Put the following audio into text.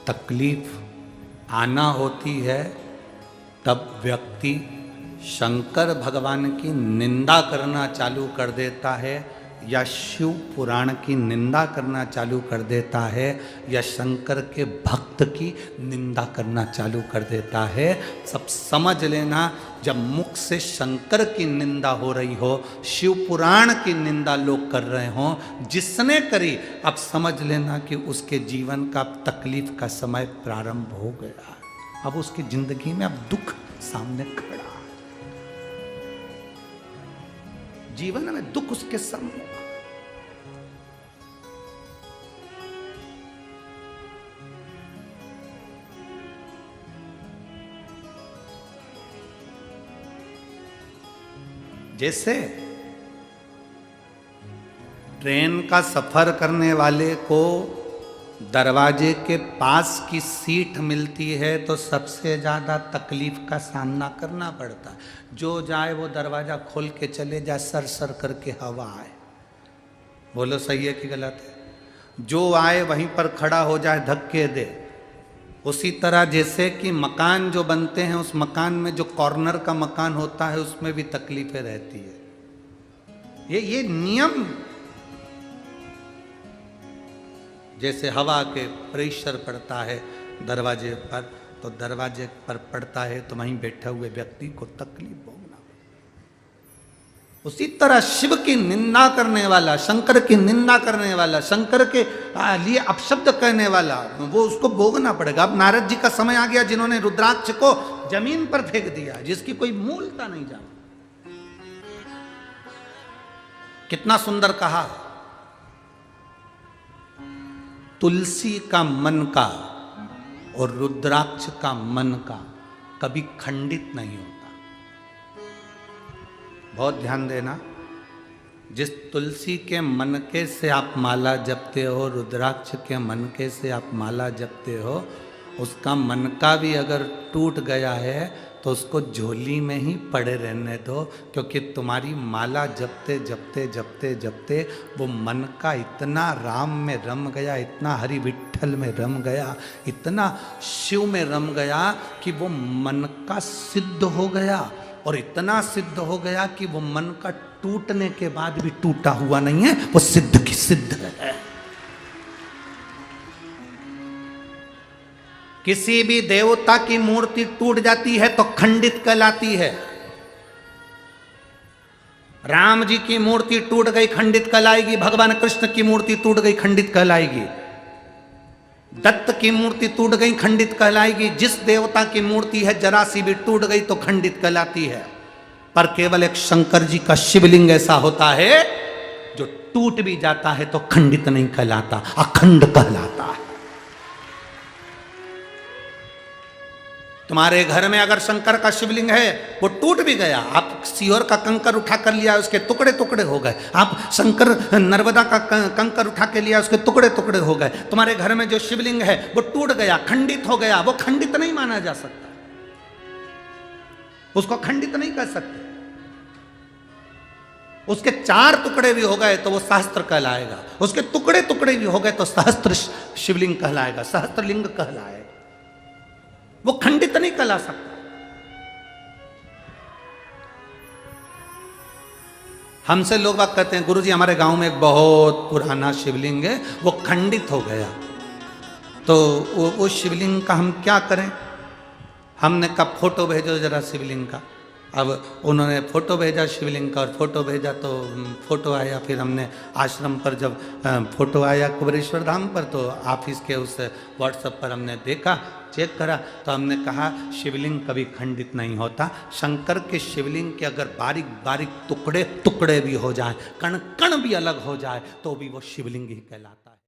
तकलीफ आना होती है तब व्यक्ति शंकर भगवान की निंदा करना चालू कर देता है, या शिव पुराण की निंदा करना चालू कर देता है, या शंकर के भक्त की निंदा करना चालू कर देता है। सब समझ लेना, जब मुख से शंकर की निंदा हो रही हो, शिव पुराण की निंदा लोग कर रहे हों, जिसने करी, अब समझ लेना कि उसके जीवन का तकलीफ का समय प्रारंभ हो गया। अब उसकी जिंदगी में अब दुख सामने खड़ा है, जीवन में दुख उसके सामने। जैसे ट्रेन का सफर करने वाले को दरवाजे के पास की सीट मिलती है तो सबसे ज़्यादा तकलीफ का सामना करना पड़ता है। जो जाए वो दरवाज़ा खोल के चले जाए, सर सर करके हवा आए। बोलो सही है कि गलत है? जो आए वहीं पर खड़ा हो जाए, धक्के दे। उसी तरह जैसे कि मकान जो बनते हैं, उस मकान में जो कॉर्नर का मकान होता है उसमें भी तकलीफें रहती है। ये नियम, जैसे हवा के प्रेशर पड़ता है दरवाजे पर, तो दरवाजे पर पड़ता है तो वहीं बैठे हुए व्यक्ति को तकलीफ भोगना। उसी तरह शिव की निंदा करने वाला, शंकर की निंदा करने वाला, शंकर के लिए अपशब्द कहने वाला, वो उसको भोगना पड़ेगा। अब नारद जी का समय आ गया जिन्होंने रुद्राक्ष को जमीन पर फेंक दिया, जिसकी कोई मूलता नहीं जानी। कितना सुंदर कहा, तुलसी का मन का और रुद्राक्ष का मन का कभी खंडित नहीं होता। बहुत ध्यान देना, जिस तुलसी के मनके से आप माला जपते हो, रुद्राक्ष के मनके से आप माला जपते हो, उसका मनका भी अगर टूट गया है तो उसको झोली में ही पड़े रहने दो, क्योंकि तुम्हारी माला जपते जपते जपते जपते वो मन का इतना राम में रम गया, इतना हरि विठ्ठल में रम गया, इतना शिव में रम गया कि वो मन का सिद्ध हो गया। और इतना सिद्ध हो गया कि वो मन का टूटने के बाद भी टूटा हुआ नहीं है, वो सिद्ध की सिद्ध है। किसी भी देवता की मूर्ति टूट जाती है तो खंडित कहलाती है। राम जी की मूर्ति टूट गई, खंडित कहलाएगी। भगवान कृष्ण की मूर्ति टूट गई, खंडित कहलाएगी। दत्त की मूर्ति टूट गई, खंडित कहलाएगी। जिस देवता की मूर्ति है जरा सी भी टूट गई तो खंडित कहलाती है। पर केवल एक शंकर जी का शिवलिंग ऐसा होता है जो टूट भी जाता है तो खंडित नहीं कहलाता, अखंड कहलाता है। तुम्हारे घर में अगर शंकर का शिवलिंग है, वो टूट भी गया, आप सीहोर का कंकर उठा कर लिया, उसके टुकड़े टुकड़े हो गए। आप शंकर नर्मदा का कंकर उठा के लिया, उसके टुकड़े टुकड़े हो गए। तुम्हारे घर में जो शिवलिंग है वो टूट गया, खंडित हो गया, वो खंडित नहीं माना जा सकता, उसको खंडित नहीं कर सकते। उसके 4 टुकड़े भी हो गए तो वो सहस्त्र कहलाएगा, उसके टुकड़े टुकड़े भी हो गए तो सहस्त्र शिवलिंग कहलाएगा, सहस्त्रलिंग कहलाएगा, वो खंडित नहीं कहला सकता। हमसे लोग बात कहते हैं, गुरुजी हमारे गांव में एक बहुत पुराना शिवलिंग है, वो खंडित हो गया, तो वो शिवलिंग का हम क्या करें? हमने कहा फोटो भेजो जरा शिवलिंग का। अब उन्होंने फोटो भेजा शिवलिंग का, और फोटो भेजा तो फोटो आया। फिर हमने आश्रम पर जब फोटो आया कुबेरेश्वर धाम पर, तो ऑफिस के उस व्हाट्सएप पर हमने देखा, चेक करा, तो हमने कहा शिवलिंग कभी खंडित नहीं होता। शंकर के शिवलिंग के अगर बारीक बारीक टुकड़े टुकड़े भी हो जाए, कण कण भी अलग हो जाए, तो भी वो शिवलिंग ही कहलाता।